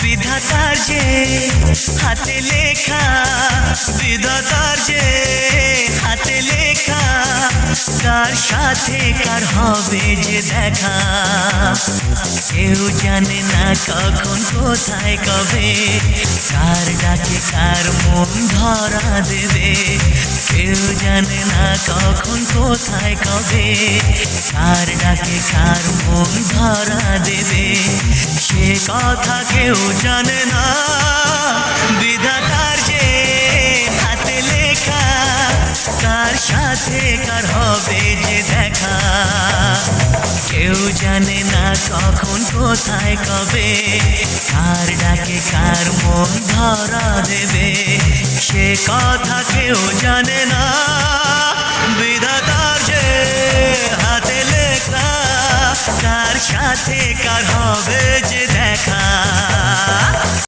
বিধাতার যে হাতে লেখা, বিধাতার যে হাতে লেখা, কার সাথে কার হবে যে দেখা। কেউ জানে না কখন কোথায় কবে, কার ডাকে কার মন ধরা দেবে। কেউ জানে না কখন কোথায় কবে, কার ডাকে কার মন ধরা দেবে। সে কথা কেউ জানে না, বিধাতার যে হাতে লেখা, কার সাথে কার হবে যে দেখা। কেউ জানে না কখন কোথায় কবে, কার ডাকে কার মন ধরা দেবে। সে কথা কেউ জানে না, বিধাতার যে হাতে লেখা, কার সাথে কার হবে যে দেখা।